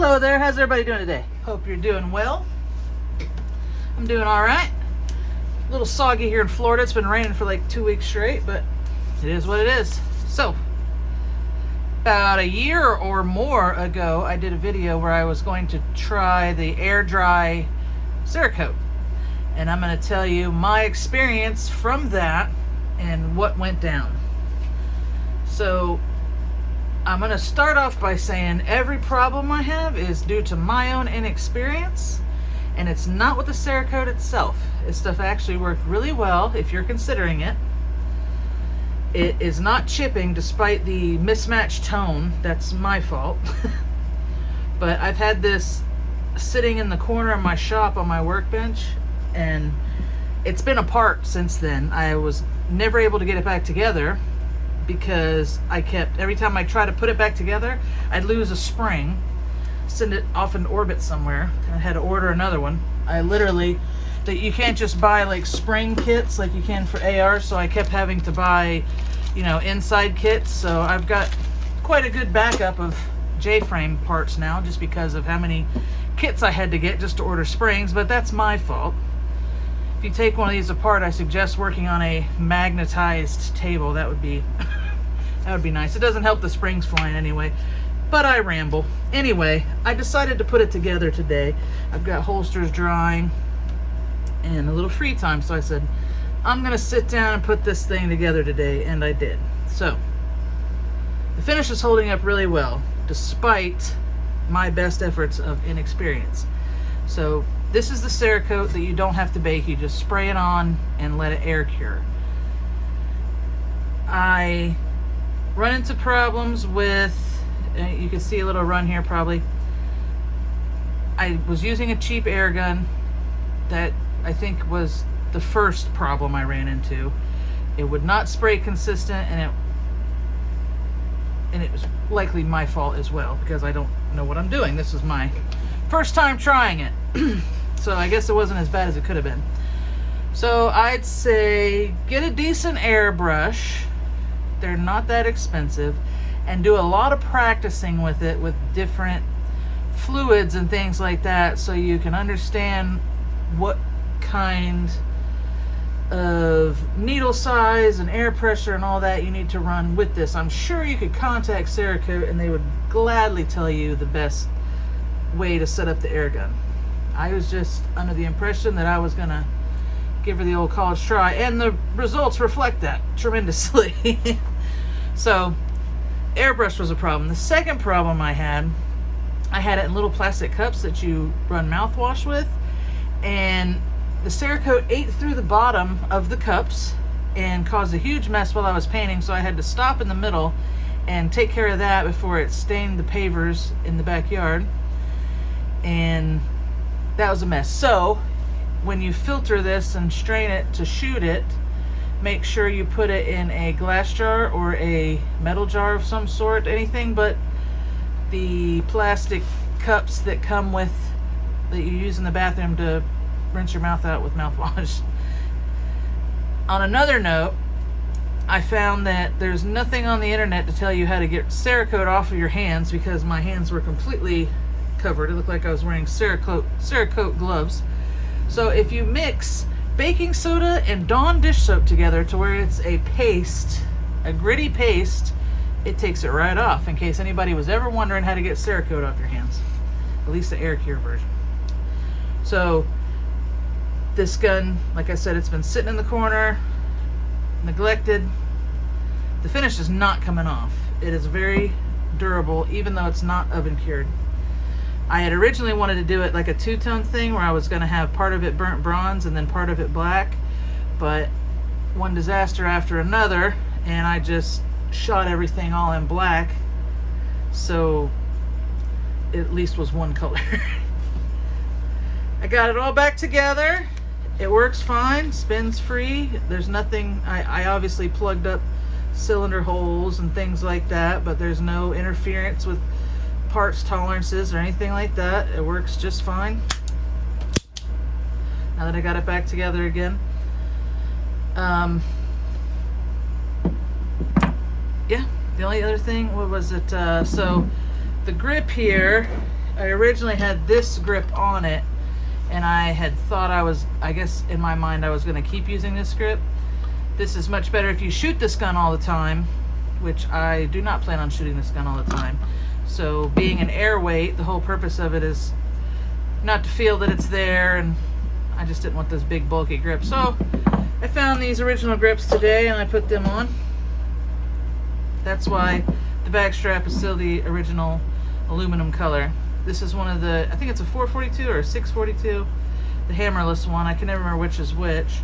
Hello there, how's everybody doing today? Hope you're doing well. I'm doing all right. A little soggy here in Florida. It's been raining for like 2 weeks straight, but it is what it is. So, about a year or more ago, I did a video where I was going to try the air dry cerakote. And I'm going to tell you my experience from that and what went down. So, I'm going to start off by saying every problem I have is due to my own inexperience, and it's not with the cerakote itself. This stuff actually worked really well if you're considering it. It is not chipping despite the mismatched tone. That's my fault. But I've had this sitting in the corner of my shop on my workbench, and it's been apart since then. I was never able to get it back together because every time I try to put it back together, I'd lose a spring, send it off in orbit somewhere. I had to order another one. You can't just buy like spring kits like you can for AR, so I kept having to buy, inside kits. So I've got quite a good backup of J-frame parts now, just because of how many kits I had to get just to order springs, but that's my fault. If you take one of these apart, I suggest working on a magnetized table. That would be nice. It doesn't help the springs flying anyway, but I ramble. Anyway, I decided to put it together today. I've got holsters drying and a little free time, so I said, I'm gonna sit down and put this thing together today, and I did. So, the finish is holding up really well, despite my best efforts of inexperience. So, this is the cerakote that you don't have to bake. You just spray it on and let it air cure. I run into problems with, you can see a little run here probably. I was using a cheap air gun. That I think was the first problem I ran into. It would not spray consistent, and it was likely my fault as well, because I don't know what I'm doing. This is my first time trying it. So I guess it wasn't as bad as it could have been. So I'd say get a decent airbrush. They're not that expensive, and do a lot of practicing with it with different fluids and things like that, so you can understand what kind of needle size and air pressure and all that you need to run with this. I'm sure you could contact Cerakote and they would gladly tell you the best way to set up the air gun. I was just under the impression that I was gonna give her the old college try, and the results reflect that tremendously. So airbrush was a problem. The second problem I had it in little plastic cups that you run mouthwash with, and the Cerakote ate through the bottom of the cups and caused a huge mess while I was painting, so I had to stop in the middle and take care of that before it stained the pavers in the backyard, and that was a mess. So when you filter this and strain it to shoot it, make sure you put it in a glass jar or a metal jar of some sort, anything but the plastic cups that come with, that you use in the bathroom to rinse your mouth out with mouthwash. On another note, I found that there's nothing on the internet to tell you how to get Cerakote off of your hands, because my hands were completely covered. It looked like I was wearing Cerakote gloves. So if you mix baking soda and Dawn dish soap together to where it's a paste, a gritty paste, it takes it right off, in case anybody was ever wondering how to get Cerakote off your hands. At least the air cure version. So this gun, like I said, it's been sitting in the corner, neglected. The finish is not coming off. It is very durable, even though it's not oven cured. I had originally wanted to do it like a two-tone thing, where I was going to have part of it burnt bronze and then part of it black, but one disaster after another, and I just shot everything all in black, so it at least was one color. I got it all back together. It works fine, spins free. There's nothing, I obviously plugged up cylinder holes and things like that, but there's no interference with parts tolerances or anything like that. It works just fine. Now that I got it back together again. Yeah, the only other thing, what was it? So the grip here, I originally had this grip on it, and I had thought I guess in my mind I was going to keep using this grip. This is much better if you shoot this gun all the time, which I do not plan on shooting this gun all the time. So being an air weight, the whole purpose of it is not to feel that it's there, and I just didn't want those big bulky grips. So I found these original grips today and I put them on. That's why the back strap is still the original aluminum color. This is one of the, I think it's a 442 or a 642, the hammerless one. I can never remember which is which,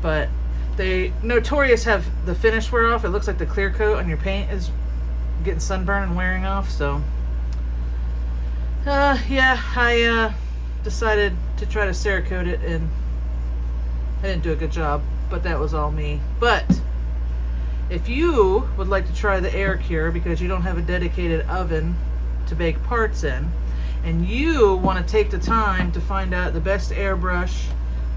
but they notorious have the finish wear off. It looks like the clear coat on your paint is getting sunburn and wearing off. So yeah, I decided to try to cerakote it, and I didn't do a good job, but that was all me. But if you would like to try the air cure because you don't have a dedicated oven to bake parts in, and you want to take the time to find out the best airbrush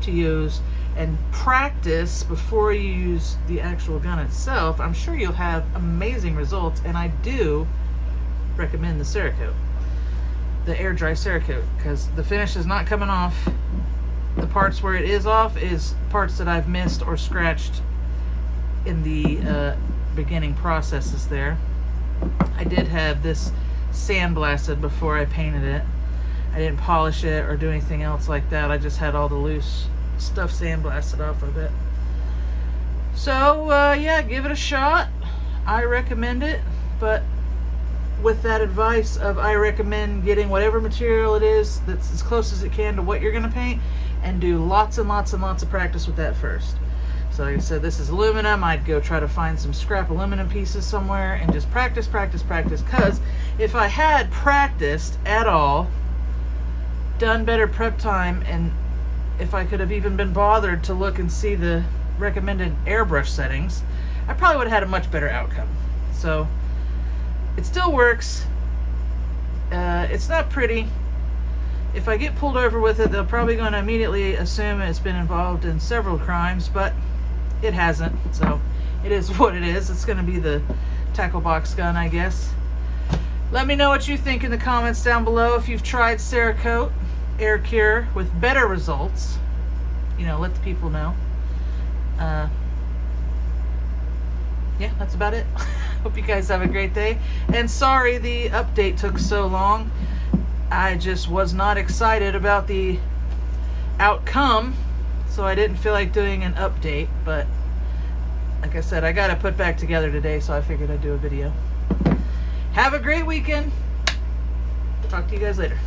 to use and practice before you use the actual gun itself, I'm sure you'll have amazing results. And I do recommend the Cerakote, the air dry Cerakote, because the finish is not coming off. The parts where it is off is parts that I've missed or scratched in the beginning processes there. I did have this sandblasted before I painted it. I didn't polish it or do anything else like that. I just had all the loose stuff sandblasted off of it. So yeah, give it a shot. I recommend it, but with that advice of I recommend getting whatever material it is that's as close as it can to what you're going to paint, and do lots and lots and lots of practice with that first. So like I said, this is aluminum. I'd go try to find some scrap aluminum pieces somewhere and just practice, because if I had practiced at all, done better prep time, and if I could have even been bothered to look and see the recommended airbrush settings, I probably would have had a much better outcome. So it still works. It's not pretty. If I get pulled over with it, they're probably going to immediately assume it's been involved in several crimes, but it hasn't. So it is what it is. It's going to be the tackle box gun, I guess. Let me know what you think in the comments down below. If you've tried Cerakote Air Cure with better results, you know, let the people know. Yeah, that's about it. Hope you guys have a great day. And sorry the update took so long. I just was not excited about the outcome, so I didn't feel like doing an update. But like I said, I got to put back together today, so I figured I'd do a video. Have a great weekend. Talk to you guys later.